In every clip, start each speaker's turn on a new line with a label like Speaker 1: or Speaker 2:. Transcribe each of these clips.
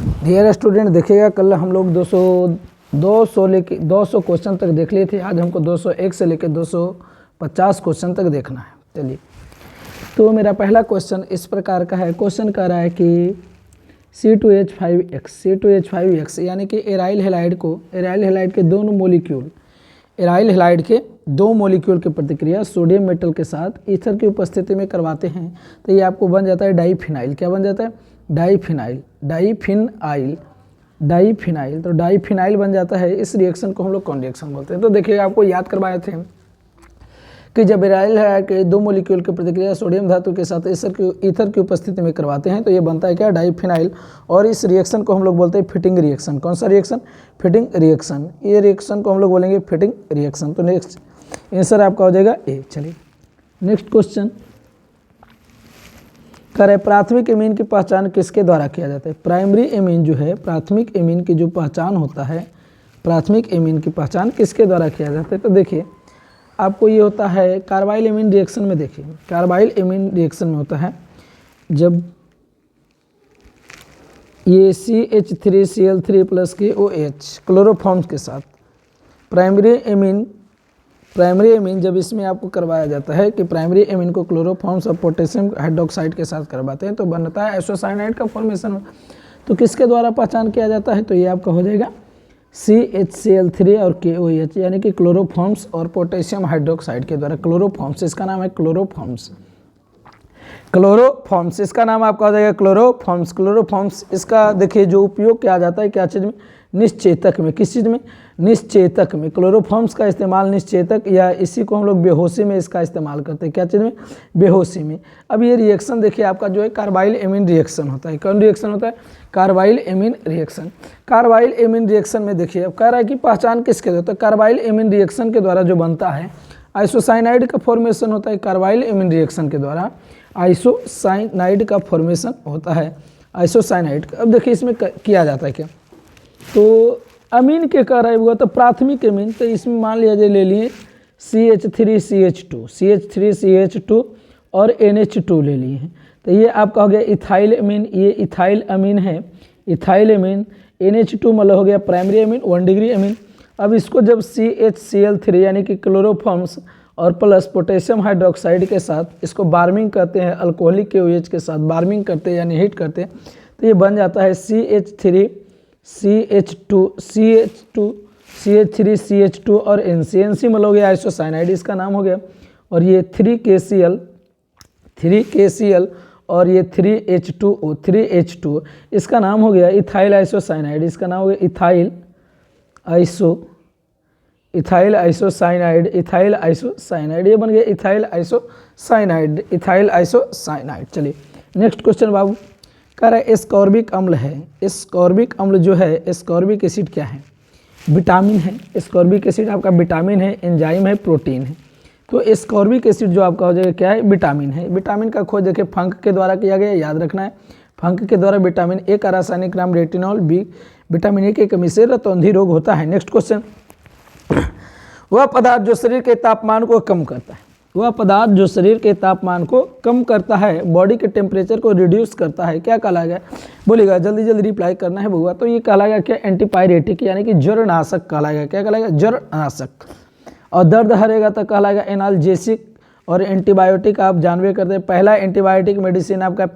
Speaker 1: Dear student, देखिएगा कल हम लोग 200 क्वेश्चन तक देख लिए थे। आज हमको 201 से लेकर 250 क्वेश्चन तक देखना है। चलिए, तो मेरा पहला क्वेश्चन इस प्रकार का है। क्वेश्चन कह रहा है कि C2H5X यानी कि एराइल हैलाइड के एराइल हैलाइड के दो मॉलिक्यूल की प्रतिक्रिया सोडियम मेटल के साथ ईथर की उपस्थिति में करवाते हैं तो ये आपको बन जाता है डाईफिनाइल। क्या बन जाता है? डाईफिनाइल। तो डाईफिनाइल बन जाता है। इस रिएक्शन को हम लोग कौन रिएक्शन बोलते हैं? तो देखिए, आपको याद करवाए थे कि जब एराइल हैलाइड के दो मॉलिक्यूल की प्रतिक्रिया सोडियम धातु के साथ ईथर की उपस्थिति में करवाते हैं तो ये बनता है क्या? डाईफिनाइल। और इस रिएक्शन को हम लोग बोलते हैं फिटिंग रिएक्शन। कौन सा रिएक्शन? Fitting reaction. ये रिएक्शन को हम लोग बोलेंगे फिटिंग रिएक्शन। तो नेक्स्ट आंसर आपका हो जाएगा ए। चलिए नेक्स्ट क्वेश्चन करे, प्राथमिक एमीन की पहचान किसके द्वारा किया जाता है? प्राइमरी एमीन जो है, प्राथमिक एमीन की जो पहचान होता है, प्राथमिक एमीन की पहचान किसके द्वारा किया जाता है? तो देखिए, आपको ये होता है कार्बाइल एमीन रिएक्शन में। देखिए, कार्बाइल एमीन रिएक्शन में होता है जब ये CH3Cl3 + KOH क्लोरोफॉर्म्स के साथ प्राइमरी एमीन जब इसमें आपको करवाया जाता है कि प्राइमरी एमीन को क्लोरोफॉर्म्स और पोटेशियम हाइड्रोक्साइड के साथ करवाते हैं तो बनता है आइसोसाइनाइड का फॉर्मेशन। तो किसके द्वारा पहचान किया जाता है? तो ये आपका हो जाएगा CHCl3 और KOH यानी कि क्लोरोफॉर्म्स और पोटेशियम हाइड्रोक्साइड के द्वारा। क्लोरोफॉर्म्स, इसका नाम है क्लोरोफॉर्म्स। इसका नाम आपका हो जाएगा क्लोरोफॉर्म्स। इसका देखिए जो उपयोग किया जाता है क्या चीज़ में? निश्चेतक में। किस चीज़ में? निश्चेतक में। क्लोरोफॉर्म्स का इस्तेमाल निश्चेतक या इसी को हम लोग बेहोशी में इसका इस्तेमाल करते हैं। क्या चीज़ में? बेहोशी में। अब ये रिएक्शन देखिए आपका जो है कार्बाइल एमीन रिएक्शन होता है। कौन रिएक्शन होता है? Carbyl amine reaction. Carbyl amine reaction में देखिए अब कह रहा है कि पहचान किसके द्वारा? तो कार्बाइल एमीन रिएक्शन के द्वारा जो बनता है आइसोसाइनाइड का फॉर्मेशन होता है। कार्बाइल एमीन रिएक्शन के द्वारा आइसोसाइनाइड का फॉर्मेशन होता है। आइसोसाइनाइड का अब देखिए इसमें किया जाता है क्या? तो अमीन के कह रहा है हुआ तो प्राथमिक अमीन, तो इसमें मान लिया जाए ले लिए CH3CH2 और NH2 ले लिए हैं तो ये आपका हो गया इथाइल अमीन। ये इथाइल अमीन है, इथाइल अमीन। NH2 मतलब हो गया प्राइमरी अमीन, 1 डिग्री अमीन। अब इसको जब CHCl3 यानी कि क्लोरोफॉर्म्स और प्लस पोटेशियम हाइड्रोक्साइड के साथ इसको बार्मिंग करते हैं, अल्कोहलिक KOH के साथ बार्मिंग करते हैं यानी हीट करते हैं तो ये बन जाता है CH3CH2 और NC मतलब हो गया आइसोसाइनाइड, इसका नाम हो गया। और ये 3KCl और ये 3H2O इसका नाम हो गया इथाइल आइसोसाइनाइड। इसका नाम हो गया इथाइल आइसोसाइनाइड। ये बन गया इथाइल आइसोसाइनाइड। चलिए नेक्स्ट क्वेश्चन बाबू, कह रहा है एस्कॉर्बिक अम्ल है। एस्कॉर्बिक अम्ल जो है, एस्कॉर्बिक एसिड क्या है? विटामिन है। एस्कॉर्बिक एसिड आपका विटामिन है, एंजाइम है, प्रोटीन है। तो एस्कॉर्बिक एसिड जो आपका हो जाएगा क्या है? विटामिन है। विटामिन का खोज देखिए फंक के द्वारा किया गया, याद रखना है। फंक के द्वारा विटामिन ए का रासायनिक नाम रेटिनॉल। विटामिन ए की कमी से रतौंधी रोग होता है। नेक्स्ट क्वेश्चन, वह पदार्थ जो शरीर के तापमान को कम करता है, वह पदार्थ जो शरीर के तापमान को कम करता है, बॉडी के टेम्परेचर को रिड्यूस करता है, क्या कहलाएगा? बोलेगा जल्दी रिप्लाई करना है बउआ। तो ये कहलाएगा क्या? एंटीपायरेटिक यानी कि जड़नाशक कहलाएगा। क्या कहलाएगा? जड़नाशक। और दर्द हरेगा तो कहलाएगा एनाल्जेसिक। और एंटीबायोटिक आप जानवे करते हैं, पहला एंटीबायोटिक मेडिसिन आपका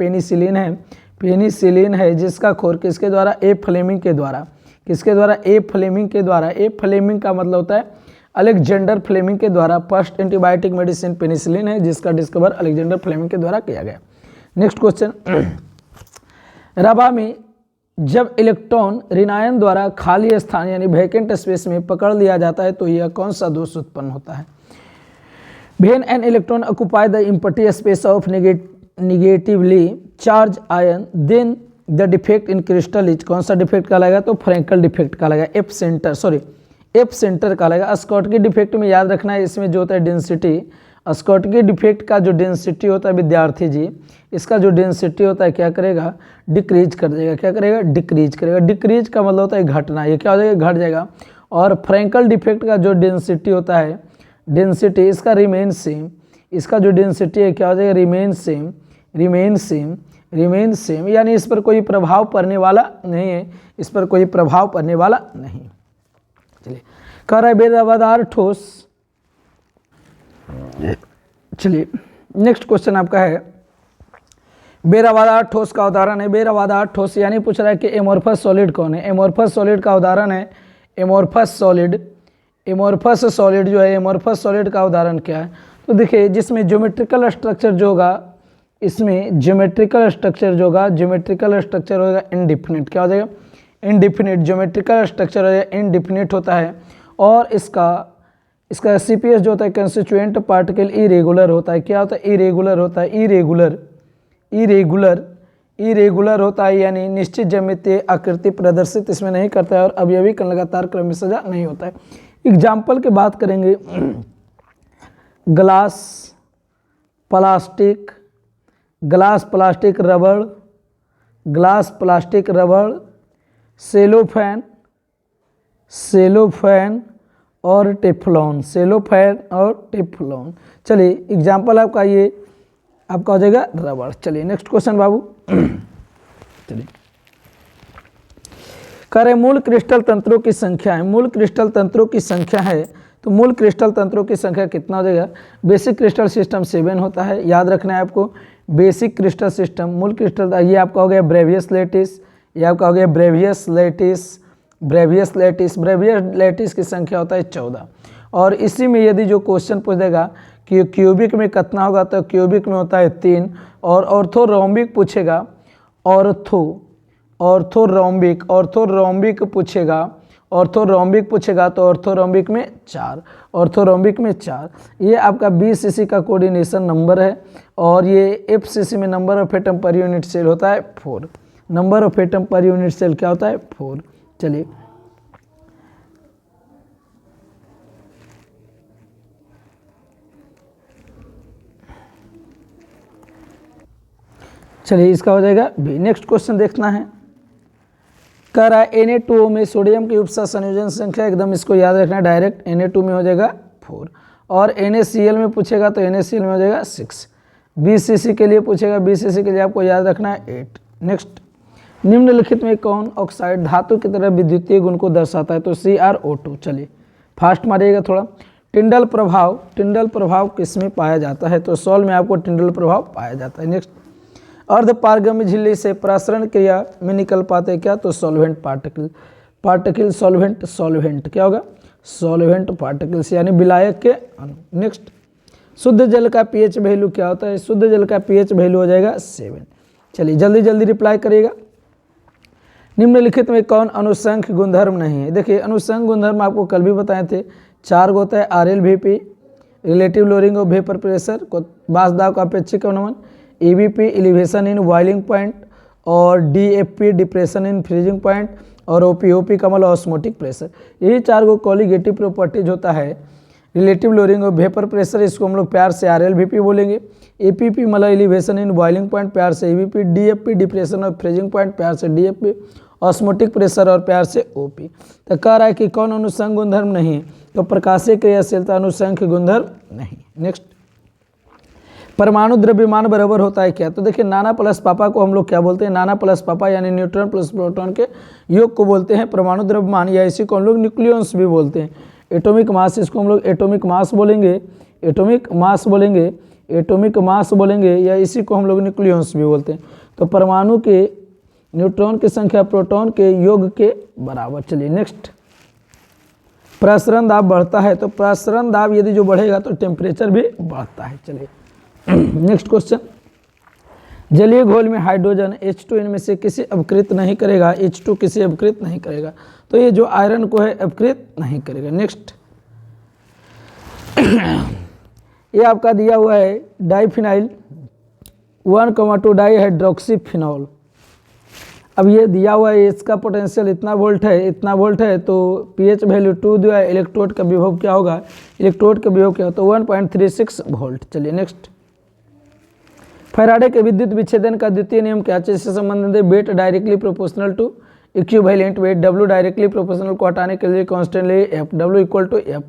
Speaker 1: पेनिसिलिन है, जिसका खोज किसके द्वारा? ए फ्लेमिंग के द्वारा। किसके द्वारा? ए फ्लेमिंग के द्वारा। ए फ्लेमिंग का मतलब होता है अलेक्जेंडर फ्लेमिंग के द्वारा। फर्स्ट एंटीबायोटिक मेडिसिन पेनिसिलिन है, जिसका डिस्कवर अलेक्जेंडर फ्लेमिंग के द्वारा किया गया। नेक्स्ट क्वेश्चन, रबा में जब इलेक्ट्रॉन ऋणायन द्वारा खाली स्थान यानी वैकेंट स्पेस में पकड़ लिया जाता है तो यह कौन सा दोष उत्पन्न होता है? When an electron occupy the empty space of negatively charge ion then the defect in crystal is, कौन सा डिफेक्ट कहलाएगा? तो फ्रैंकल डिफेक्ट कहलाएगा। एफ सेंटर कहलाएगा। स्कॉटकी डिफेक्ट में याद रखना है, इसमें जो होता है डेंसिटी, स्कॉटकी डिफेक्ट का जो डेंसिटी होता है विद्यार्थी जी, इसका जो डेंसिटी होता है क्या करेगा? डिक्रीज कर देगा। क्या करेगा? डिक्रीज करेगा। डिक्रीज का मतलब होता है घटना, ये क्या हो जाएगा? घट जाएगा। और फ्रैंकल डिफेक्ट का जो डेंसिटी होता है, डेंसिटी इसका रिमेन सेम, इसका जो डेंसिटी है क्या हो जाएगा? Remain same. रिमेन सेम, यानी इस पर कोई प्रभाव पड़ने वाला नहीं है, इस पर कोई प्रभाव पड़ने वाला नहीं। चलिए, कह रहा है बेदावादार ठोस। चलिए नेक्स्ट क्वेश्चन आपका है, बेरावादार ठोस का उदाहरण है। बेरावादार ठोस यानी पूछ रहा है कि एमोर्फस सॉलिड कौन है। एमोर्फस सॉलिड का उदाहरण है एमोर्फस सॉलिड। एमोर्फस सॉलिड जो है, एमोर्फस सॉलिड का उदाहरण क्या है? तो देखिए, जिसमें ज्योमेट्रिकल स्ट्रक्चर जो होगा, इसमें ज्योमेट्रिकल स्ट्रक्चर जो होगा, ज्योमेट्रिकल स्ट्रक्चर होगा इनडिफिनिट। क्या हो जाएगा? इनडिफिनिट। ज्योमेट्रिकल स्ट्रक्चर इनडिफिनिट होता है और इसका सीपीएस जो होता है कंस्टिट्यूएंट पार्टिकल इरेगुलर होता है। क्या होता है? इरेगुलर होता है। इरेगुलर होता है, यानी निश्चित ज्यामितीय आकृति प्रदर्शित इसमें नहीं करता है और अवयवी का लगातार क्रम में सजा नहीं होता है। एग्जाम्पल की बात करेंगे, ग्लास प्लास्टिक रबड़, सेलोफैन और टेफ्लॉन। चलिए एग्जाम्पल आपका ये आपका हो जाएगा रबड़। चलिए नेक्स्ट क्वेश्चन बाबू। चलिए, कह रहे मूल क्रिस्टल तंत्रों की संख्या है। मूल क्रिस्टल तंत्रों की संख्या है, तो मूल क्रिस्टल तंत्रों की संख्या कितना हो जाएगा? बेसिक क्रिस्टल सिस्टम 7 होता है, याद रखना है आपको। बेसिक क्रिस्टल सिस्टम, मूल क्रिस्टल, ये आपका हो गया ब्रेवियस लेटिस, ये आपका हो गया ब्रेवियस लेटिस की संख्या होता है 14। और इसी में यदि जो क्वेश्चन पूछ देगा कि क्यूबिक में कितना होगा, तो क्यूबिक में होता है 3। और ऑर्थोरोम्बिक पूछेगा, ऑर्थोरोम्बिक पूछेगा तो ऑर्थोरोम्बिक में 4। ये आपका BCC का कोऑर्डिनेशन नंबर है और ये FCC में number of atom per unit cell होता है 4। Number of atom per unit cell क्या होता है? 4। चलिए इसका हो जाएगा बी। नेक्स्ट क्वेश्चन देखना है, कह रहा है Na2O में सोडियम की उपसा संयोजन संख्या, एकदम इसको याद रखना है, डायरेक्ट Na2 में हो जाएगा 4। और NaCl में पूछेगा तो NaCl में हो जाएगा 6। BCC के लिए पूछेगा, BCC के लिए आपको याद रखना है 8। नेक्स्ट, निम्नलिखित में कौन ऑक्साइड धातु की तरह विद्युतीय गुण को दर्शाता है? तो CrO2। चलिए फास्ट मारिएगा थोड़ा। टिंडल प्रभाव किसमें पाया जाता है? तो सॉल्ट में आपको टिंडल प्रभाव पाया जाता है। नेक्स्ट, अर्धपारगम्य झिल्ली से प्रसरण क्रिया में निकल पाते क्या? तो सॉल्वेंट पार्टिकल सॉल्वेंट क्या होगा? सॉल्वेंट पार्टिकल्स, यानी विलायक के अणु। नेक्स्ट, शुद्ध जल का पीएच वैल्यू क्या होता है? शुद्ध जल का पीएच वैल्यू हो जाएगा 7। चलिए जल्दी रिप्लाई करिएगा। निम्नलिखित में कौन अनुसंख्य गुणधर्म नहीं है? देखिए, अनुसंख्य गुणधर्म आपको कल भी बताए थे, 4 होता है। RLVP, relative lowering of vapour pressure, बासदाव का अपेक्षिक अवनमन, EVP, elevation in boiling point, और DFP, depression in freezing point, और OP का मतलब ऑस्मोटिक प्रेशर। यही 4 को कॉलिगेटिव प्रॉपर्टीज होता है। Relative lowering of vapour pressure, इसको हम लोग प्यार से RLVP बोलेंगे। APP मतलब एलिवेशन इन बॉइलिंग पॉइंट, प्यार से EVP। DFP, depression of freezing point, प्यार से DFP। ऑस्मोटिक प्रेशर और प्यार से OP। तो कह रहा है कि कौन अनुसंग गुणधर्म नहीं है? तो प्रकाशीय क्रियाशीलता अनुसंख्य गुणधर्म नहीं। नेक्स्ट, परमाणु द्रव्यमान बराबर होता है क्या? तो देखिए, नाना प्लस पापा को हम लोग क्या बोलते हैं? नाना प्लस पापा यानी न्यूट्रॉन प्लस प्रोटॉन के योग को बोलते हैं परमाणु द्रव्यमान, या इसी को हम लोग न्यूक्लियंस भी बोलते हैं। एटॉमिक मास, इसको हम लोग एटॉमिक मास बोलेंगे, या इसी को हम लोग न्यूक्लियंस भी बोलते हैं। तो परमाणु के न्यूट्रॉन की संख्या प्रोटॉन के योग के बराबर। चलिए नेक्स्ट, प्रसरण दाब बढ़ता है, तो प्रसरण दाब यदि जो बढ़ेगा तो टेम्परेचर भी बढ़ता है। चलिए नेक्स्ट क्वेश्चन, जलीय घोल में हाइड्रोजन H2 इनमें से किसी अपकृत नहीं करेगा। H2 किसी अपकृत नहीं करेगा, तो ये जो आयरन को है अपकृत नहीं करेगा। नेक्स्ट, ये आपका दिया हुआ है डाइफिनाइल 1,2 डाइहाइड्रोक्सीफिनॉल। अब ये दिया हुआ है, इसका पोटेंशियल इतना वोल्ट है, तो पीएच वैल्यू 2 दिया है। इलेक्ट्रोड का विभव क्या होगा? तो 1.36 वोल्ट। चलिए नेक्स्ट, फैराडे के विद्युत विच्छेदन का द्वितीय नियम क्या है? इससे संबंधित है weight directly proportional to equivalent weight, W directly proportional को हटाने के लिए कांस्टेंट ले F, W = F।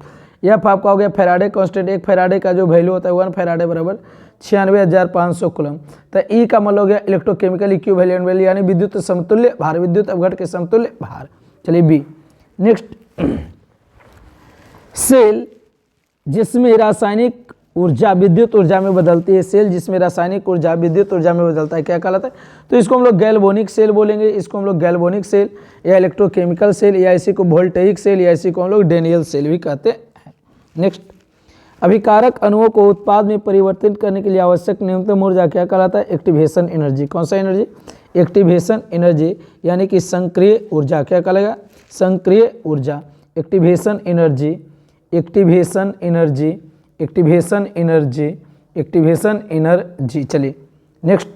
Speaker 1: एफ आपका हो गया फैराडे कांस्टेंट, एक फैराडे का जो वैल्यू होता है 1 फैराडे बराबर 96,500 कूलम। तो ई का मतलब हो गया इलेक्ट्रोकेमिकल इक्विवेलेंट वैल्यू यानी विद्युत समतुल्य भार, विद्युत अपघट के समतुल्य भार। चलिए बी। नेक्स्ट, सेल जिसमें रासायनिक ऊर्जा विद्युत ऊर्जा में बदलती है, सेल जिसमें रासायनिक ऊर्जा विद्युत ऊर्जा में बदलता है क्या कहलाता है? तो इसको हम लोग गैल्वेनिक सेल बोलेंगे, इसको हम लोग गैल्वेनिक सेल या इलेक्ट्रोकेमिकल सेल या इसी को वोल्टेइक सेल या इसी को हम लोग डेनियल सेल भी कहते हैं। नेक्स्ट, अभिकारक अणुओं को उत्पाद में परिवर्तित करने के लिए आवश्यक न्यूनतम ऊर्जा क्या कहलाता है? Activation energy. कौन सा एनर्जी? एक्टिवेशन एनर्जी यानी कि सक्रिय ऊर्जा क्या कहलाएगा? सक्रिय ऊर्जा, activation energy, activation energy, activation energy, activation energy. चलिए नेक्स्ट,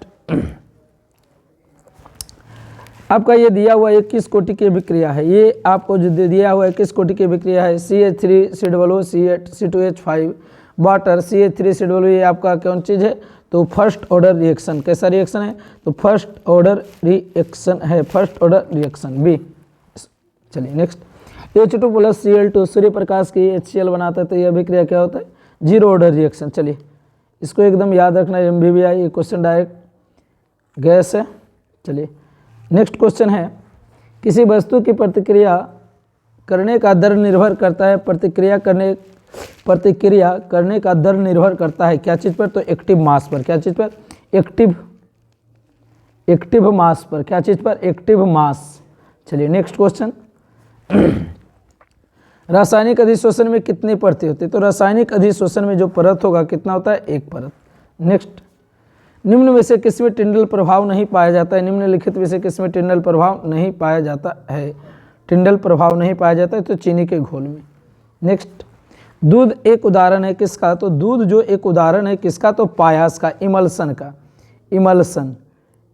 Speaker 1: आपका ये दिया हुआ 21 कोटि की विक्रिया है, ये आपको जो दिया हुआ 21 कोटि की विक्रिया है CH3COO C8C2H5 वाटर CH3COO, ये आपका कौन चीज़ है? तो फर्स्ट ऑर्डर रिएक्शन। कैसा रिएक्शन है? तो फर्स्ट ऑर्डर रिएक्शन है, फर्स्ट ऑर्डर रिएक्शन बी। चलिए next, H2 + Cl2 Surya Prakash की HCl बनाता है, तो यह विक्रिया क्या होता है? Zero order reaction. चलिए इसको एकदम याद रखना है, MBBI ये क्वेश्चन डायरेक्ट गैस है। चलिए नेक्स्ट क्वेश्चन है, किसी वस्तु की प्रतिक्रिया करने का दर निर्भर करता है, प्रतिक्रिया करने का दर निर्भर करता है क्या चीज़ पर? तो एक्टिव मास पर। क्या चीज़ पर? एक्टिव मास पर। क्या चीज़ पर? Active mass. चलिए नेक्स्ट क्वेश्चन, रासायनिक अधिशोषण में कितनी परतें होती है? तो रासायनिक अधिशोषण में जो परत होगा कितना होता है? एक परत। नेक्स्ट, निम्न में से किसमें टिंडल प्रभाव नहीं पाया जाता है? निम्नलिखित में से किसमें टिंडल प्रभाव नहीं पाया जाता है? टिंडल प्रभाव नहीं पाया जाता है तो चीनी के घोल में। नेक्स्ट, दूध एक उदाहरण है किसका? तो दूध जो एक उदाहरण है किसका? तो पायास का, इमल्सन का, इमल्सन,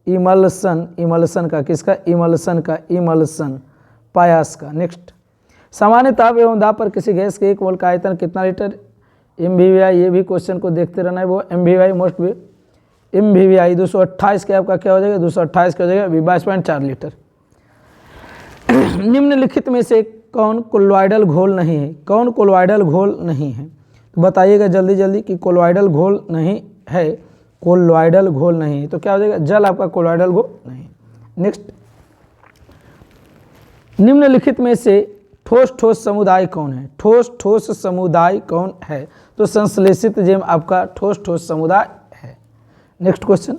Speaker 1: इमल्सन, इमल्सन का, किसका? इमल्सन का, इमल्सन, पायास का। नेक्स्ट, सामान्य ताप एवं दाब पर किसी गैस के 1 मोल का आयतन कितना लीटर? MBBI, ये भी क्वेश्चन को देखते रहना है, वो MBBI मोस्ट भी MBBI 228 के आपका क्या हो जाएगा? 228 का हो जाएगा 22.4 लीटर। निम्नलिखित में से कौन कोलॉइडल घोल नहीं है? कौन कोलॉइडल घोल नहीं है? तो बताइएगा जल्दी जल्दी कि कोलॉइडल घोल नहीं है, कोलॉइडल घोल नहीं है, तो क्या हो जाएगा? जल आपका कोलॉइडल घोल नहीं। नेक्स्ट, निम्नलिखित में से ठोस समुदाय कौन है? ठोस समुदाय कौन है? तो संश्लेषित जेम आपका ठोस समुदाय है। नेक्स्ट क्वेश्चन,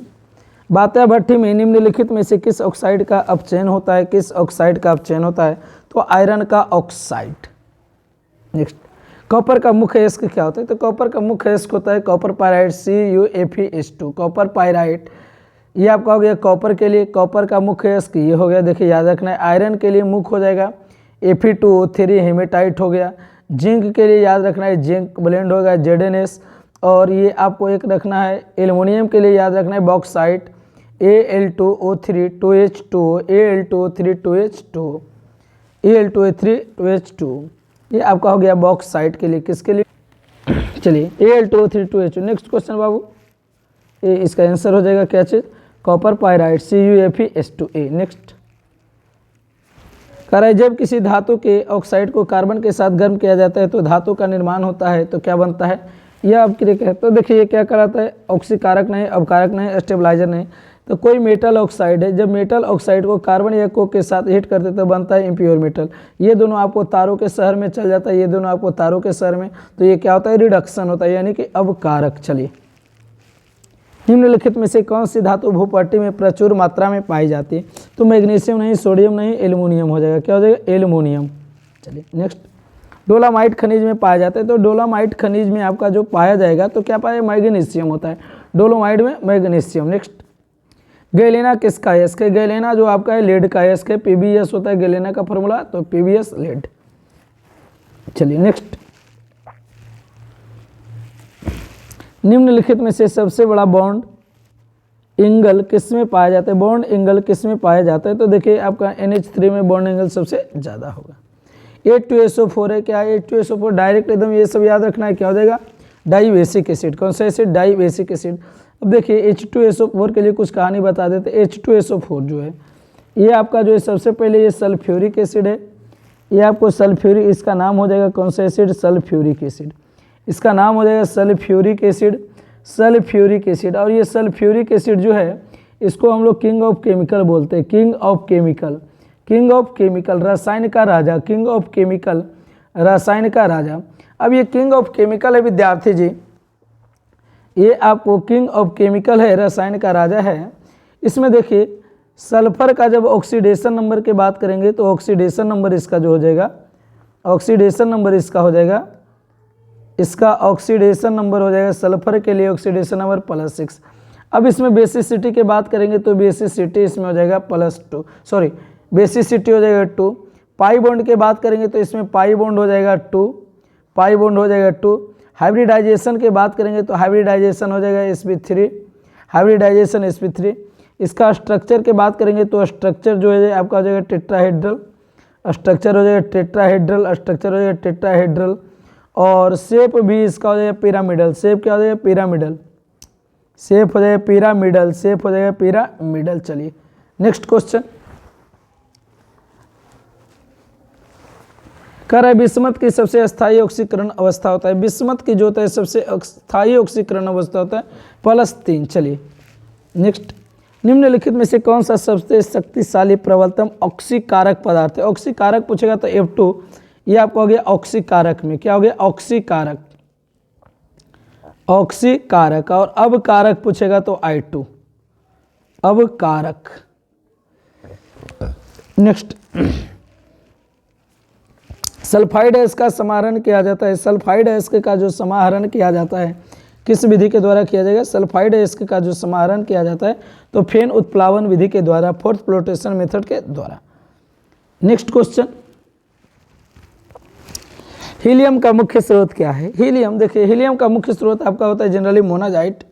Speaker 1: बात्या भट्टी में निम्नलिखित में से किस ऑक्साइड का अपचयन होता है? किस ऑक्साइड का अपचयन होता है? तो आयरन का ऑक्साइड। नेक्स्ट, कॉपर का मुख्य अयस्क क्या होता है? तो कॉपर का मुख्य अयस्क होता है copper pyrite CuFeS2, copper pyrite. ये आपका हो गया कॉपर के लिए, कॉपर का मुख्य अयस्क ये हो गया, देखिए याद रखना है। आयरन के लिए मुख्य हो जाएगा Fe2O3 हेमेटाइट हो गया। जिंक के लिए याद रखना है जिंक ब्लेंड होगा ZnS, और ये आपको एक रखना है एल्युमिनियम के लिए याद रखना है bauxite Al2O3 2H2O, Al2O3 2H2O, Al2O3 2H2O, ये आपका हो गया बॉक्साइट के लिए। किसके लिए? चलिए Al2O3 2H2। नेक्स्ट क्वेश्चन बाबू, ये इसका आंसर हो जाएगा क्या चीज़? Copper pyrite CuFeS2A। नेक्स्ट, कह रहा है जब किसी धातु के ऑक्साइड को कार्बन के साथ गर्म किया जाता है तो धातु का निर्माण होता है, तो क्या बनता है? यह आपके लिए कहते हैं। तो देखिए ये क्या कराता है? ऑक्सीकारक नहीं, अवकारक नहीं, स्टेबलाइजर नहीं, तो कोई मेटल ऑक्साइड है। जब मेटल ऑक्साइड को कार्बन या कोक के साथ हीट करते तो बनता है इम्प्योर मेटल। ये दोनों आपको तारों के शहर में चल जाता है, ये दोनों आपको तारों के शहर में, तो ये क्या होता है? रिडक्शन होता है यानी कि अवकारक। चलिए, निम्नलिखित में से कौन सी धातु भूपट्टी में प्रचुर मात्रा में पाई जाती है? तो मैग्नीशियम नहीं, सोडियम नहीं, एल्युमिनियम हो जाएगा। क्या हो जाएगा? एल्युमिनियम। चलिए नेक्स्ट, डोलामाइट खनिज में पाया जाता है, तो डोलामाइट खनिज में आपका जो पाया जाएगा तो क्या पाया? मैग्नीशियम होता है डोलोमाइट में, मैग्नीशियम। नेक्स्ट, गैलेना किसका अयस्क है? गैलेना जो आपका है लेड का अयस्क है, PbS होता है गैलेना का फॉर्मूला, तो PbS लेड। चलिए नेक्स्ट, निम्नलिखित में से सबसे बड़ा बॉन्ड एंगल किस में पाया जाता है? बॉन्ड एंगल किस में पाया जाता है? तो देखिए आपका NH3 में बॉन्ड एंगल सबसे ज़्यादा होगा। H2SO4 है, क्या है? H2SO4 डायरेक्ट एकदम ये सब याद रखना है, क्या हो जाएगा? Dibasic acid. कौन सा एसिड? Dibasic acid. अब देखिए H2SO4 के लिए कुछ कहानी बता देते। H2SO4 जो है ये आपका जो है सबसे पहले ये सल्फ्यूरिक एसिड है, ये आपको सल्फ्यूरिक, इसका नाम हो जाएगा कौन सा एसिड, सल्फ्यूरिक एसिड। इसका नाम हो जाएगा सल्फ्यूरिक एसिड, सल्फ्यूरिक एसिड। और ये सल्फ्यूरिक एसिड जो है इसको हम लोग किंग ऑफ केमिकल बोलते हैं, king of chemical, king of chemical, रसायन का राजा, किंग ऑफ केमिकल, रसायन का राजा। अब ये किंग ऑफ केमिकल है विद्यार्थी जी, ये आपको किंग ऑफ केमिकल है, रसायन का राजा है। इसमें देखिए सल्फर का जब ऑक्सीडेशन नंबर की बात करेंगे तो ऑक्सीडेशन नंबर इसका जो हो जाएगा, ऑक्सीडेशन नंबर इसका हो जाएगा, इसका ऑक्सीडेशन नंबर हो जाएगा सल्फर के लिए ऑक्सीडेशन नंबर +6। अब इसमें बेसिसिटी की बात करेंगे तो बेसिसिटी इसमें हो जाएगा +2, सॉरी बेसिसिटी हो जाएगा 2। पाई बॉन्ड की बात करेंगे तो इसमें पाई बॉन्ड हो जाएगा 2, पाई बॉन्ड हो जाएगा 2। हाइब्रिडाइजेशन की बात करेंगे तो हाइब्रिडाइजेशन हो जाएगा sp3, हाइब्रिडाइजेशन sp3। इसका स्ट्रक्चर की बात करेंगे तो स्ट्रक्चर जो है आपका हो जाएगा टेट्राहेड्रल, स्ट्रक्चर हो जाएगा टेट्राहेड्रल, स्ट्रक्चर हो जाएगा टेट्राहेड्रल। और शेप भी इसका हो जाएगा पिरामिडल, शेप क्या हो जाएगा, पिरामिडल, शेप हो जाएगा पिरामिडल, शेप हो जाएगा पिरामिडल। चलिए नेक्स्ट क्वेश्चन, कह रहा है बिस्मथ की सबसे अस्थायी ऑक्सीकरण अवस्था होता है, बिस्मथ की जो होता है सबसे अस्थायी ऑक्सीकरण अवस्था होता है +3। चलिए नेक्स्ट, निम्नलिखित में से कौन सा सबसे शक्तिशाली प्रबलतम ऑक्सीकारक पदार्थ है। ऑक्सीकारक पूछेगा तो F2, ये आपको हो गया ऑक्सीकारक में, क्या हो गया, ऑक्सीकारक, ऑक्सीकारक। और अब कारक पूछेगा तो I2, अब कारक। नेक्स्ट, सल्फाइड गैस का समाहरण किया जाता है, सल्फाइड गैस का जो समाहरण किया जाता है किस विधि के द्वारा किया जाएगा, सल्फाइड गैस का जो समाहरण किया जाता है तो फेन उत्प्लावन विधि के द्वारा, फोर्थ फ्लोटेशन मेथड के द्वारा। नेक्स्ट क्वेश्चन, हीलियम का मुख्य स्रोत क्या है। हीलियम, देखिए हीलियम का मुख्य स्रोत आपका होता है जनरली मोनाजाइट।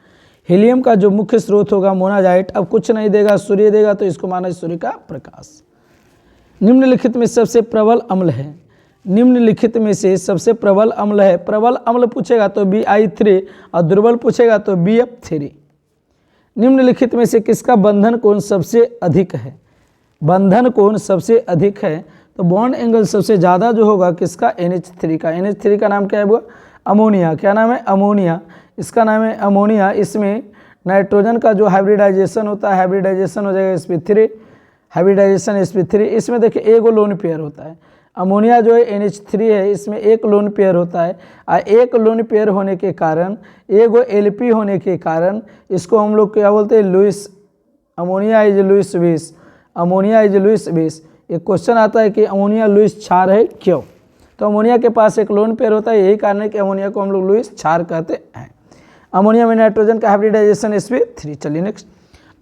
Speaker 1: हीलियम का जो मुख्य स्रोत होगा मोनाजाइट। अब कुछ नहीं देगा, सूर्य देगा तो इसको माना सूर्य का प्रकाश। निम्नलिखित में सबसे प्रबल अम्ल है, निम्नलिखित में से सबसे प्रबल अम्ल है, प्रबल अम्ल पूछेगा तो Bi3 और दुर्बल पूछेगा तो Bf3। निम्नलिखित में से किसका बंधन कोण सबसे अधिक है, बंधन कोण सबसे अधिक है तो बॉन्ड एंगल सबसे ज़्यादा जो होगा किसका, NH3 का। NH3 का नाम क्या है वो, अमोनिया, क्या नाम है, अमोनिया, इसका नाम है अमोनिया। इसमें नाइट्रोजन का जो हाइब्रिडाइजेशन होता है, हाइब्रिडाइजेशन हो जाएगा sp3, हाइब्रिडाइजेशन sp3। इसमें देखिए एक लोन पेयर होता है, अमोनिया जो है NH3 है, इसमें एक लोन पेयर होता है और एक लोन पेयर होने के कारण, एक LP होने के कारण इसको हम लोग क्या बोलते हैं, Lewis, ammonia is Lewis base, ammonia is Lewis base. एक क्वेश्चन आता है कि अमोनिया लुईस क्षार है क्यों, तो अमोनिया के पास एक लोन पेयर होता है, यही कारण है कि अमोनिया को हम लोग लुईस क्षार कहते हैं। अमोनिया में नाइट्रोजन का हाइब्रिडाइजेशन sp3। चलिए नेक्स्ट,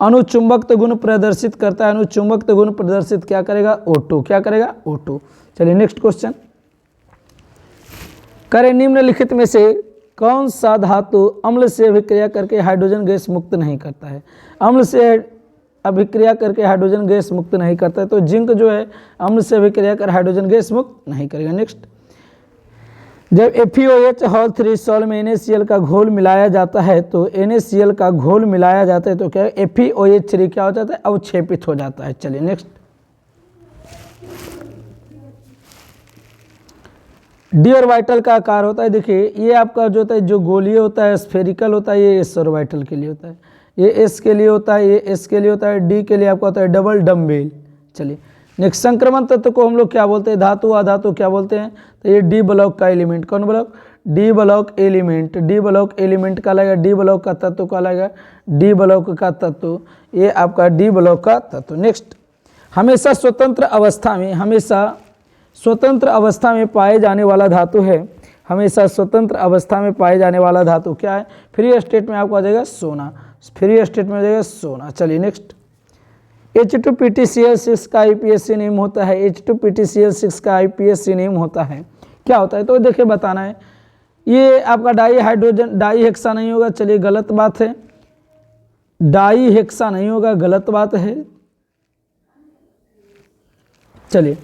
Speaker 1: अनुचुंबक गुण प्रदर्शित करता है, अनुचुंबक गुण प्रदर्शित क्या करेगा, O2, क्या करेगा, O2। चलिए नेक्स्ट क्वेश्चन, करें निम्नलिखित में से कौन सा धातु अम्ल से अभिक्रिया करके हाइड्रोजन गैस मुक्त नहीं करता है, अम्ल से अभिक्रिया करके हाइड्रोजन गैस मुक्त नहीं करता है तो जिंक जो है अम्ल से अभिक्रिया कर हाइड्रोजन गैस मुक्त नहीं करेगा। नेक्स्ट, जब FeOH हॉल 3 सॉल्ट में NaCl का घोल मिलाया जाता है तो NaCl का घोल मिलाया जाता है तो क्या है, FeOH3 क्या हो जाता है, अवक्षेपित हो जाता है। चलिए नेक्स्ट, डी ऑर्बिटल का आकार होता है, देखिए ये आपका जो होता है जो गोलीय होता है स्फेरिकल होता है, ये एस ऑर्बिटल के लिए होता है, ये एस के लिए होता है, ये एस के लिए होता है, डी के लिए आपका होता है डबल डम्बेल। चलिए नेक्स्ट, संक्रमण तत्व को हम लोग क्या बोलते हैं, धातु अधातु क्या बोलते हैं, तो ये डी ब्लॉक का एलिमेंट, कौन block, D block element, D block element का लगेगा, डी ब्लॉक का तत्व का लगेगा, डी ब्लॉक का तत्व, ये आपका डी ब्लॉक का तत्व। नेक्स्ट, हमेशा स्वतंत्र अवस्था में, हमेशा स्वतंत्र अवस्था में पाए जाने वाला धातु है, हमेशा स्वतंत्र अवस्था में पाए जाने वाला धातु क्या है, फ्री स्टेट में आपको आ जाएगा सोना, फ्री स्टेट में आ जाएगा सोना। चलिए नेक्स्ट, H2PtCl6 का IPSC नेम होता है, H2PtCl6 का IPSC नेम होता है, क्या होता है, तो देखिए बताना है, ये आपका डाई हाइड्रोजन, डाई हेक्सा नहीं होगा, चलिए गलत बात है, डाई हेक्सा नहीं होगा, गलत बात है। चलिए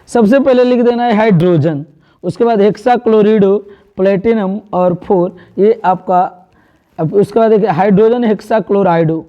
Speaker 1: सबसे पहले लिख देना है हाइड्रोजन, उसके बाद हेक्सा क्लोरिडो, प्लेटिनम और 4, ये आपका, अब उसके बाद देखिए हाइड्रोजन हेक्सा क्लोराइडो,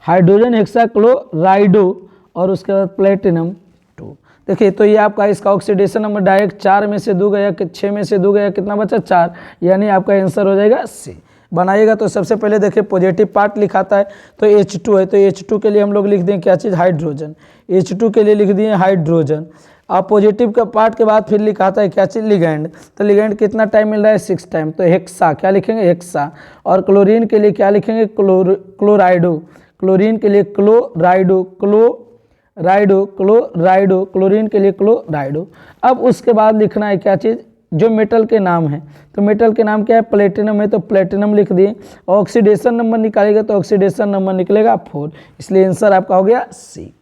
Speaker 1: हाइड्रोजन हेक्सा क्लोराइडो और उसके बाद प्लेटिनम 2। देखिए तो ये आपका इसका ऑक्सीडेशन नंबर डायरेक्ट 4 में से 2 गया कि 6 में से 2 गया, कितना बचा 4, यानी आपका आंसर हो जाएगा सी। बनाइएगा तो सबसे पहले देखिए पॉजिटिव पार्ट लिखाता है तो H2 है, तो H2 के लिए हम लोग लिख दें क्या चीज़, हाइड्रोजन। H2 के लिए लिख दिए हाइड्रोजन। अब पॉजिटिव का पार्ट के बाद फिर लिखाता है क्या चीज़, लिगैंड। तो लिगैंड कितना टाइम मिल रहा है, 6 टाइम, तो हेक्सा क्या लिखेंगे, हेक्सा। और क्लोरीन के लिए क्या लिखेंगे, क्लोराइडो। क्लोरीन के लिए क्लोराइडो, क्लोराइडो, क्लोराइडो, क्लोरीन के लिए क्लोराइडो। अब उसके बाद लिखना है क्या चीज़, जो मेटल के नाम है, तो मेटल के नाम क्या है, प्लेटिनम है, तो प्लेटिनम लिख दिए। ऑक्सीडेशन नंबर निकालेगा तो ऑक्सीडेशन नंबर निकलेगा 4, इसलिए आंसर आपका हो गया सी।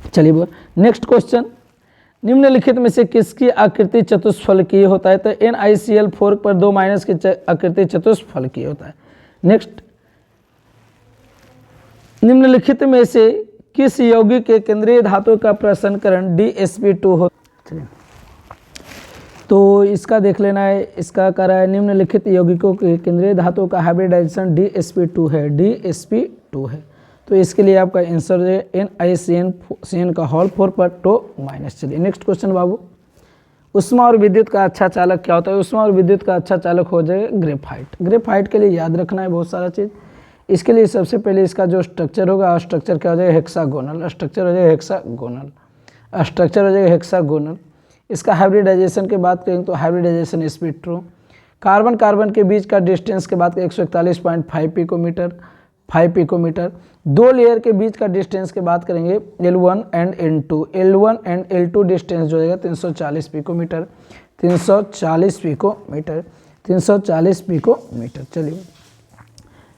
Speaker 1: चलिए बोल नेक्स्ट क्वेश्चन, निम्नलिखित में से किसकी आकृति चतुष्फलकीय होता है, तो NiCl4 पर 2 माइनस की आकृति चतुष्फलकीय होता है। नेक्स्ट, निम्नलिखित में से किस यौगिक के केंद्रीय धातु का प्रसंकरण DsP2 होता है, तो इसका देख लेना है। इसका कह रहा है निम्नलिखित यौगिकों के केंद्रीय धातु का हाइब्रिडाइजेशन DsP2 है, DsP2 है, तो इसके लिए आपका आंसर है NiCN का होल 4 पर 2 माइनस। चलिए नेक्स्ट क्वेश्चन बाबू, उष्मा और विद्युत का अच्छा चालक क्या होता है, उष्मा और विद्युत का अच्छा चालक हो जाएगा ग्रेफाइट। ग्रेफाइट के लिए याद रखना है बहुत सारा चीज़। इसके लिए सबसे पहले इसका जो स्ट्रक्चर होगा, स्ट्रक्चर क्या हो जाएगा, हेक्सागोनल, स्ट्रक्चर हो जाएगा हेक्सागोनल, स्ट्रक्चर हो जाएगा हेक्सागोनल। इसका हाइब्रिडाइजेशन की बात करें तो हाइब्रिडाइजेशन sp2। कार्बन कार्बन के बीच का डिस्टेंस की बात करें 141.5 पिकोमीटर, 5 पिकोमीटर। दो लेयर के बीच का डिस्टेंस की बात करेंगे L1 and L2, L1 and L2 distance जो होगा 340 पिकोमीटर, 340 पिकोमीटर, 340 पिकोमीटर। चलिए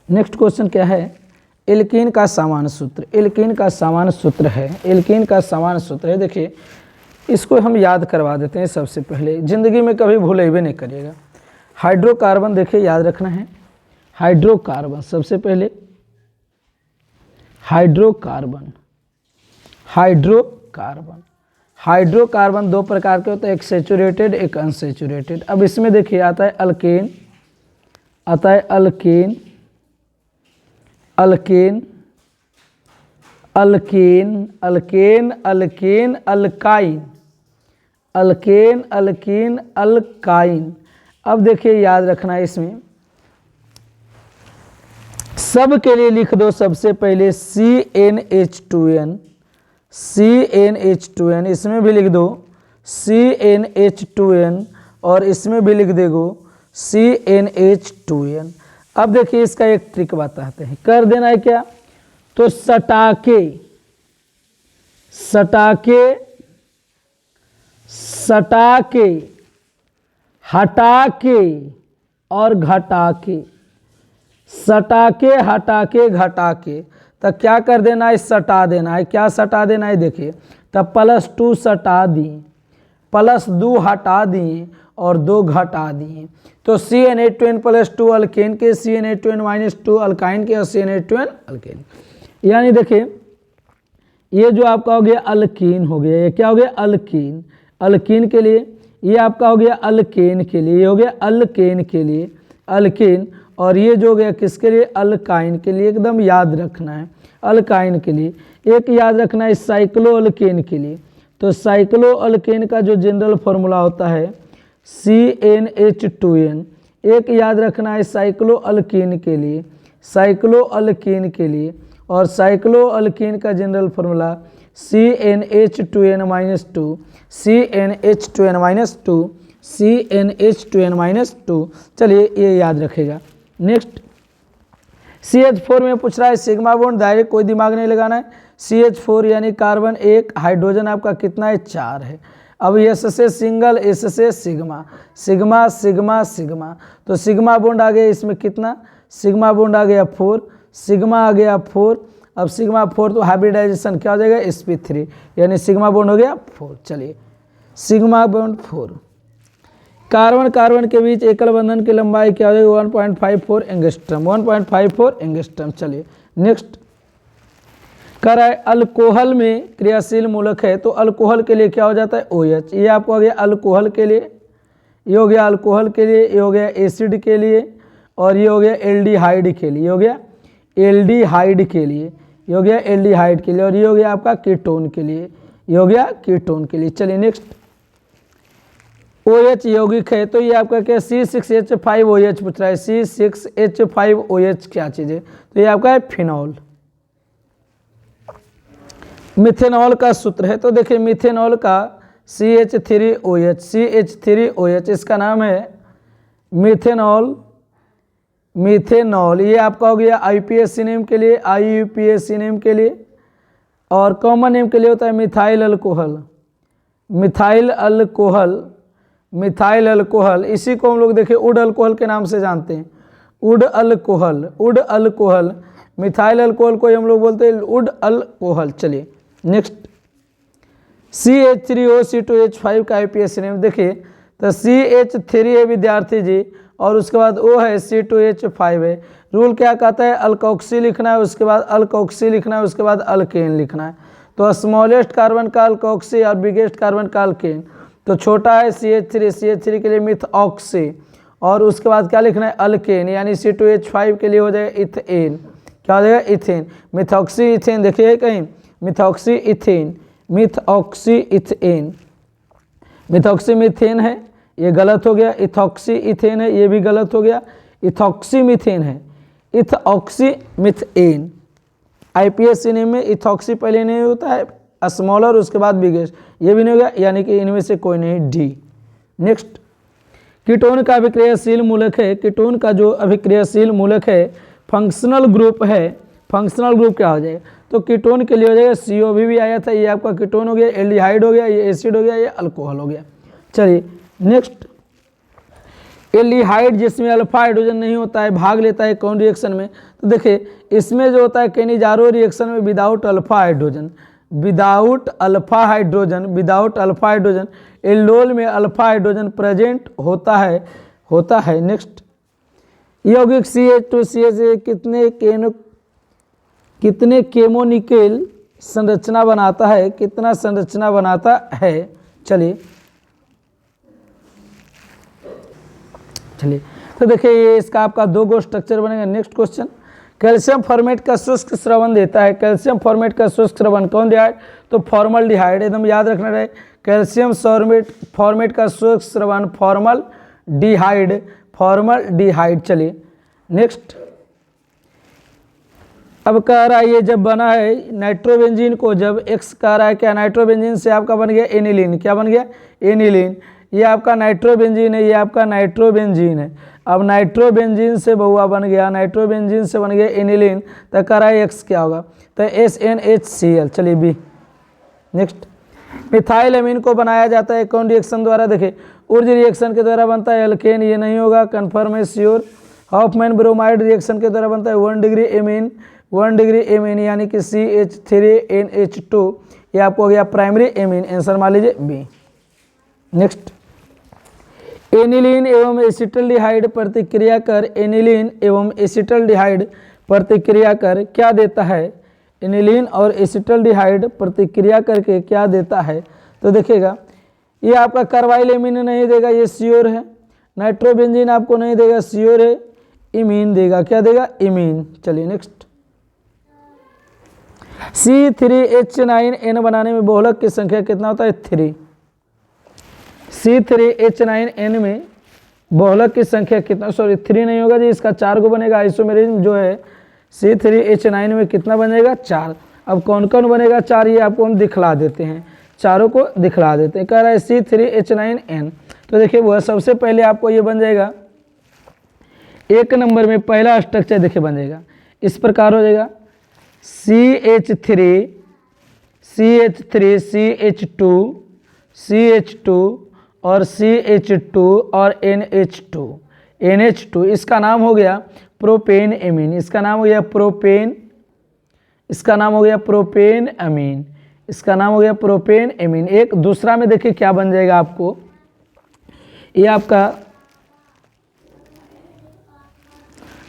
Speaker 1: नेक्स्ट क्वेश्चन क्या है, एल्कीन का सामान्य सूत्र। एल्कीन का सामान्य सूत्र है, एल्कीन का सामान्य सूत्र है, देखिए इसको हम याद करवा देते हैं। सबसे पहले जिंदगी में कभी भूलेबे नहीं करिएगा, हाइड्रोकार्बन देखिए याद रखना है, हाइड्रोकार्बन सबसे पहले, हाइड्रोकार्बन, हाइड्रोकार्बन, हाइड्रोकार्बन दो प्रकार के होते हैं, एक सैचुरेटेड एक अनसैचुरेटेड। अब इसमें देखिए आता है अल्केन, आता है alkane, alkane, alkane, alkane, alkane, alkyne, alkane, alkyne, alkyne. अब देखिए याद रखना है, इसमें सब के लिए लिख दो सबसे पहले CnH2n, CnH2n, इसमें भी लिख दो CnH2n और इसमें भी लिख देगो CnH2n। अब देखिए इसका एक ट्रिक बताते हैं, कर देना है क्या, तो सटाके, सटाके, सटाके, हटाके और घटाके, सटाके हटाके घटाके, तो क्या कर देना है, सटा देना है। क्या सटा देना है, देखिए तब +2 सटा दिए, +2 हटा दिए और 2 घटा दिए, तो CnH2n +2 अल्केन के, CnH2n -2 अल्काइन के और CnH2n अल्केन। यानी देखिए ये जो आपका हो गया अल्कीन हो गया, ये क्या हो गया अल्कीन, अल्कीन के लिए, ये आपका हो गया अल्केन के लिए, ये हो गया अल्केन के लिए अल्केन, और ये जो हो गया किसके लिए, अल्काइन के लिए। एकदम याद रखना है अल्काइन के लिए। एक याद रखना है साइक्लो अल्केन के लिए, तो साइक्लो अल्केन का जो जनरल फार्मूला होता है CnH2n। एक याद रखना है साइक्लो अल्कीन के लिए, साइक्लो अल्कीन के लिए, और साइक्लो अल्कीन का general formula CnH2n -2, CnH2n -2, CnH2n -2। चलिए ये याद रखेगा। नेक्स्ट CH4 में पूछ रहा है सिग्मा बॉन्ड, डायरेक्ट कोई दिमाग नहीं लगाना है। CH4 यानी कार्बन 1, हाइड्रोजन आपका कितना है 4 है। अब S से सिंगल, S से सिग्मा, सिग्मा सिग्मा सिग्मा, तो सिग्मा बॉन्ड आ गया इसमें कितना, सिग्मा बॉन्ड आ गया 4, सिग्मा आ गया 4। अब सिग्मा 4 तो हाइब्रिडाइजेशन क्या हो जाएगा sp3, यानी सिग्मा बॉन्ड हो गया 4। चलिए सिग्मा बॉन्ड 4, कार्बन कार्बन के बीच एकल बंधन की लंबाई क्या हो जाएगी 1.54 एंगस्ट्रम, 1.54 एंगस्ट्रम। चलिए नेक्स्ट कर रहा है अल्कोहल में क्रियाशील मूलक है, तो अल्कोहल के लिए क्या हो जाता है OH। ये आपको हो गया अल्कोहल के लिए, ये हो गया अल्कोहल के लिए, ये हो गया एसिड के लिए, और ये हो गया एल्डिहाइड के लिए, ये हो गया एल्डिहाइड के लिए, ये हो गया एल्डिहाइड के लिए, और ये हो गया आपका कीटोन के लिए, ये हो गया कीटोन के लिए। चलिए नेक्स्ट, OH यौगिक है, तो ये आपका क्या C6H5OH पूछ रहा है। C6H5OH क्या चीज़ है, तो ये आपका है फिनॉल। मिथेनॉल का सूत्र है, तो देखिए मिथेनॉल का CH3OH, इसका नाम है मिथेनॉल। मिथेनॉल ये आपका हो गया IPSC नेम के लिए, IUPAC नेम के लिए, और कॉमन नेम के लिए होता है methyl alcohol. Methyl alcohol, methyl alcohol, इसी को हम लोग देखिए वुड अल्कोहल के नाम से जानते हैं। Would alcohol, would alcohol, methyl alcohol को हम लोग बोलते हैं वुड अल्कोहल। चलिए नेक्स्ट, CH3OC2H5 का IPSC नेम देखिए, तो CH3 है विद्यार्थी जी, और उसके बाद O है, C2H5 है। रूल क्या कहता है, अल्कोक्सी लिखना है, उसके बाद अल्कोक्सी लिखना है, उसके बाद अल्केन लिखना है। तो स्मॉलेस्ट कार्बन का अल्कोक्सी और बिगेस्ट कार्बन का अल्केन। तो छोटा है CH3 के लिए मिथऑक्सी, और उसके बाद क्या लिखना है, अल्केन, यानी C2H5 के लिए हो जाएगा इथेन। क्या हो जाएगा, इथेन। मिथऑक्सी इथेन देखिए कहीं, मिथऑक्सी इथेन, मिथऑक्सी इथेन। मिथऑक्सी मीथेन है, ये गलत हो गया। इथॉक्सी इथेन है, ये भी गलत हो गया। इथॉक्सी मीथेन है, इथऑक्सी मिथेन। IPSC नेम में इथॉक्सी पहले नहीं होता है, स्मॉलर उसके बाद बिगेस्ट, ये भी नहीं होगा, यानी कि इनमें से कोई नहीं, डी। नेक्स्ट, कीटोन का अभिक्रियाशील मूलक है। कीटोन का जो अभिक्रियाशील मूलक है फंक्शनल ग्रुप है। फंक्शनल ग्रुप क्या हो जाएगा, तो कीटोन के लिए हो जाएगा COV भी आया था, ये आपका कीटोन हो गया, एल्डिहाइड हो गया, ये एसिड हो गया, ये अल्कोहल हो गया। चलिए नेक्स्ट, एल्डिहाइड जिसमें अल्फा हाइड्रोजन नहीं होता है, भाग लेता है कौन रिएक्शन में, तो देखिए इसमें जो होता है केनिजारो रिएक्शन में without alpha hydrogen, without alpha hydrogen, without alpha hydrogen. Aldol में अल्फा हाइड्रोजन प्रेजेंट होता है। नेक्स्ट, यौगिक CH2CH कितने केमोनिकल संरचना बनाता है, कितना संरचना बनाता है। चलिए तो देखिए ये इसका आपका 2 गो स्ट्रक्चर बनेगा। नेक्स्ट क्वेश्चन, कैल्शियम फॉर्मेट का शुष्क स्रवण देता है। कैल्शियम फॉर्मेट का शुष्क स्रवण कौन दिया है, तो फॉर्मल्डिहाइड, एकदम याद रखना रहे। कैल्शियम फॉर्मेट का शुष्क स्रवण फॉर्मल्डिहाइड। चलिए नेक्स्ट, अब कह रहा है ये जब बना है नाइट्रोबेंजीन को, जब X कह रहा है क्या, नाइट्रोबेंजीन से आपका बन गया एनिलीन। क्या बन गया, एनिलीन। ये आपका नाइट्रोबेंजीन है, ये आपका नाइट्रोबेंजीन है। अब नाइट्रोबेंजीन से बहुआ बन गया, नाइट्रोबेंजीन से बन गया एनिलीन, तो कह रहा है X क्या होगा, तो SNHCl। चलिए B। नेक्स्ट, मिथाइल अमीन को बनाया जाता है कौन रिएक्शन द्वारा, देखिए उर्ज रिएक्शन के द्वारा बनता है एल्केन, ये नहीं होगा, कन्फर्म है, श्योर। हॉफमैन ब्रोमाइड रिएक्शन के द्वारा बनता है 1 डिग्री एमीन, यानी कि CH3NH2, ये आपको हो गया प्राइमरी एमीन, आंसर मान लीजिए B। नेक्स्ट, एनिलीन एवं एसिटल्डिहाइड प्रतिक्रिया कर, एनिलीन एवं एसिटल्डिहाइड प्रतिक्रिया कर क्या देता है। एनिलीन और एसिटल्डिहाइड प्रतिक्रिया करके क्या देता है, तो देखिएगा ये आपका कार्बाइल एमीन नहीं देगा, ये श्योर है। नाइट्रोबेंजीन आपको नहीं देगा, श्योर है। इमीन देगा, क्या देगा, इमीन। चलिए नेक्स्ट, C3H9N बनाने में बहुलक की संख्या कितना होता है, 3। C3H9N में बहुलक की संख्या कितना, सॉरी 3 नहीं होगा जी, इसका 4 को बनेगा। आइसोमेरिज्म जो है C3H9 में कितना बनेगा, 4। अब कौन कौन बनेगा 4, ये आपको हम दिखला देते हैं, चारों को दिखला देते हैं। कह रहा है C3H9N, तो देखिए वह सबसे पहले आपको ये बन जाएगा, 1 नंबर में पहला स्ट्रक्चर देखिए बन जाएगा, इस प्रकार हो जाएगा CH3 CH2 और CH2 और NH2। इसका नाम हो गया प्रोपेन एमीन, इसका नाम हो गया प्रोपेन, इसका नाम हो गया प्रोपेन अमीन, इसका नाम हो गया प्रोपेन एमीन। एक दूसरा में देखिए क्या बन जाएगा आपको, ये आपका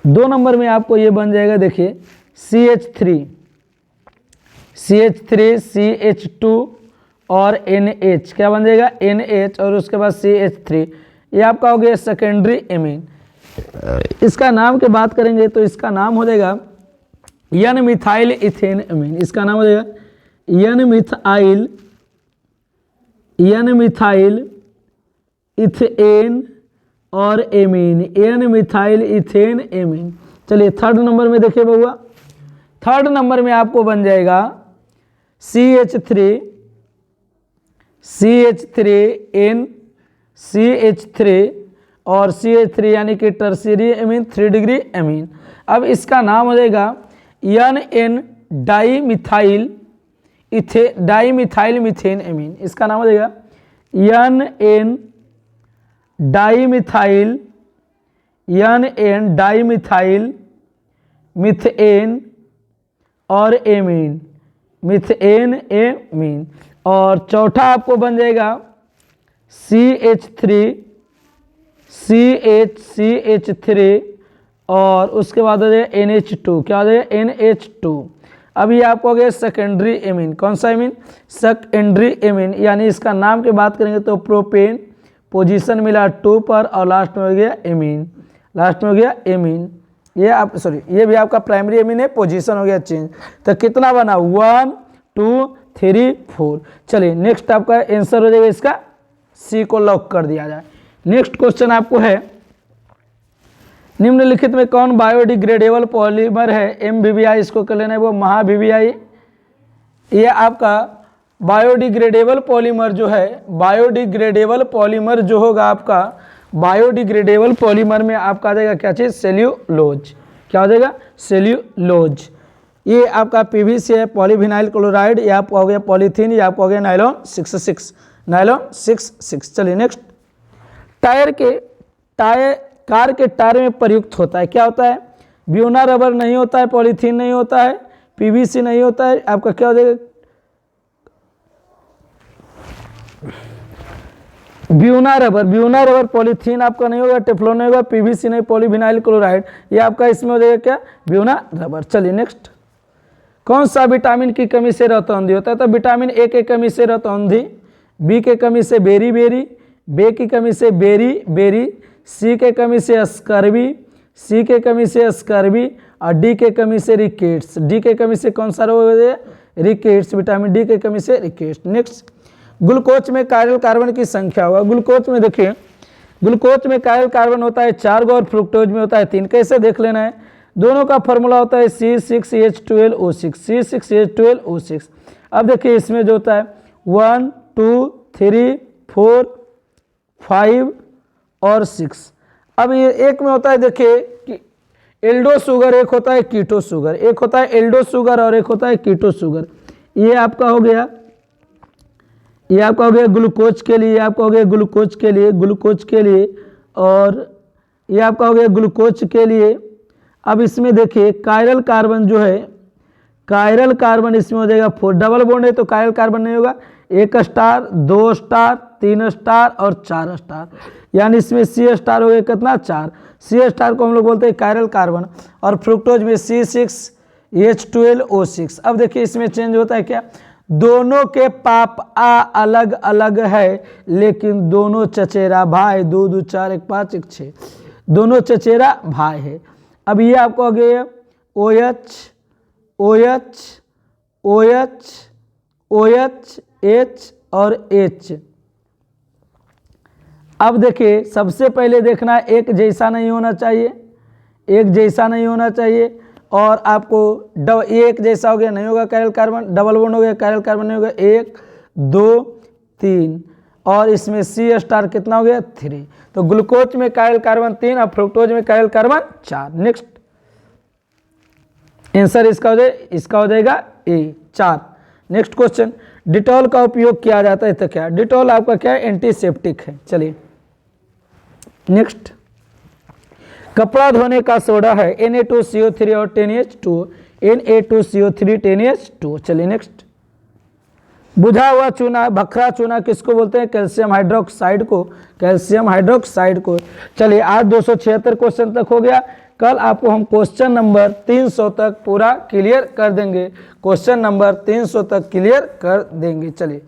Speaker 1: 2 नंबर में आपको ये बन जाएगा, देखिए CH3 CH2 और NH, क्या बन जाएगा, NH, और उसके बाद CH3, ये आपका हो गया सेकेंडरी एमीन। इसका नाम की बात करेंगे तो इसका नाम हो जाएगा N मिथाइल इथेन अमीन, इसका नाम हो जाएगा N methyl N methyl ethane और amine, N methyl ethane amine. चलिए थर्ड नंबर में देखिए बउआ, थर्ड नंबर में आपको बन जाएगा CH3N CH3 और CH3 यानी कि टर्शियरी एमीन 3 डिग्री एमीन। अब इसका नाम हो जाएगा NN डाईमिथाइल मीथेन एमीन। इसका नाम हो जाएगा NN डाईमिथाइल मीथेन और एमीन, मीथेन एमीन। और चौथा आपको बन जाएगा CH3 और उसके बाद हो जाएगा NH2। क्या हो जाएगा? NH2। अब ये आपको हो गया सेकेंडरी एमीन। कौन सा एमीन? Secondary amine. यानी इसका नाम की बात करेंगे तो प्रोपेन, पोजीशन मिला 2 पर और लास्ट में हो गया एमीन, लास्ट में हो गया एमीन। ये आप ये भी आपका प्राइमरी एमीन है, पोजीशन हो गया चेंज। तो कितना बना? 1 2 3 4। चलिए नेक्स्ट आपका आंसर हो जाएगा इसका सी को लॉक कर दिया जाए। नेक्स्ट क्वेश्चन आपको है, निम्नलिखित में कौन बायोडिग्रेडेबल पॉलीमर है? MBBI इसको कर लेना है, वो महाBBI। ये आपका बायोडिग्रेडेबल पॉलीमर जो है, बायोडिग्रेडेबल पॉलीमर जो होगा आपका, बायोडिग्रेडेबल पॉलीमर में आपका आ जाएगा क्या चीज़? सेल्यूलोज। क्या हो जाएगा? सेल्यूलोज। ये आपका PVC है, पॉलीविनाइल क्लोराइड। ये आपका हो गया पॉलीथीन। ये आपका हो गया नायलॉन 66, नायलॉन 66। चलिए नेक्स्ट, कार के टायर में प्रयुक्त होता है। क्या होता है? ब्यूना रबर नहीं होता है, पॉलीथीन नहीं होता है, PVC नहीं होता है। आपका क्या हो जाएगा? ब्यूना रबर पॉलीथीन आपका नहीं होगा, टेफ्लॉन नहीं होगा, PVC नहीं, पॉलीविनाइल क्लोराइड। ये आपका इसमें हो जाएगा क्या? Buena rubber. चलिए नेक्स्ट, कौन सा विटामिन की कमी से रतौंधी होता है? तो विटामिन A की कमी से रतौंधी, B की कमी से बेरी, B की कमी से बेरी, C के कमी से स्कर्वी, C के कमी से स्कर्वी और D के कमी से रिकेट्स। D के कमी से कौन सा रोग है? रिकेट्स। विटामिन D के कमी से रिकेट्स। नेक्स्ट, ग्लूकोज में कायरल कार्बन की संख्या होगा। ग्लूकोज में देखिए, ग्लूकोज में कायरल कार्बन होता है 4 गो और फ्रुक्टोज में होता है 3। कैसे देख लेना है? दोनों का फॉर्मूला होता है C6H12O6, C6H12O6। अब देखिए इसमें जो होता है 1 2 3 4 5 और 6। अब ये एक में होता है देखिए कि एल्डो शुगर, एक होता है कीटो शुगर, एक होता है एल्डो शुगर और एक होता है कीटो शुगर। ये आपका हो गया, ये आपका हो गया ग्लूकोज के लिए, आपका हो गया ग्लूकोज के लिए और ये आपका हो गया ग्लूकोज के लिए। अब इसमें देखिए कायरल कार्बन जो है, कायरल कार्बन इसमें हो जाएगा 4। डबल बॉन्ड है तो कायरल कार्बन नहीं होगा। 1 स्टार, 2 स्टार, 3 स्टार और 4 स्टार, यानी इसमें C स्टार हो गया कितना? 4। C स्टार को हम लोग बोलते हैं कायरल कार्बन। और फ्रुक्टोज में C6H12O6। अब देखिए इसमें चेंज होता है क्या? दोनों के पापा अलग अलग है लेकिन दोनों चचेरा भाई, 2 2 4 1 5 1 6, दोनों चचेरा भाई है। अब ये आपको हो गया OH H और H। अब देखिए सबसे पहले देखना एक जैसा नहीं होना चाहिए, एक जैसा नहीं होना चाहिए। और आपको एक जैसा हो गया नहीं होगा कायरल कार्बन, डबल बॉन्ड हो गया कायरल कार्बन नहीं होगा। 1 2 3 और इसमें C स्टार कितना हो गया? 3। तो ग्लूकोज में कायरल कार्बन 3 और फ्रुक्टोज में कायरल कार्बन 4। नेक्स्ट आंसर इसका हो जाएगा A 4। नेक्स्ट क्वेश्चन, डिटॉल का उपयोग किया जाता है तो क्या? डिटॉल आपका क्या है? एंटीसेप्टिक है। चलिए नेक्स्ट, कपड़ा धोने का सोडा है Na2CO3 और 10H2, Na2CO3 10H2। चलिए नेक्स्ट, बुझा हुआ चूना, भखरा चूना किसको बोलते हैं? कैल्शियम हाइड्रोक्साइड को, कैल्शियम हाइड्रोक्साइड को। चलिए आज 276 क्वेश्चन तक हो गया। कल आपको हम क्वेश्चन नंबर 300 तक पूरा क्लियर कर देंगे, क्वेश्चन नंबर 300 तक क्लियर कर देंगे। चलिए।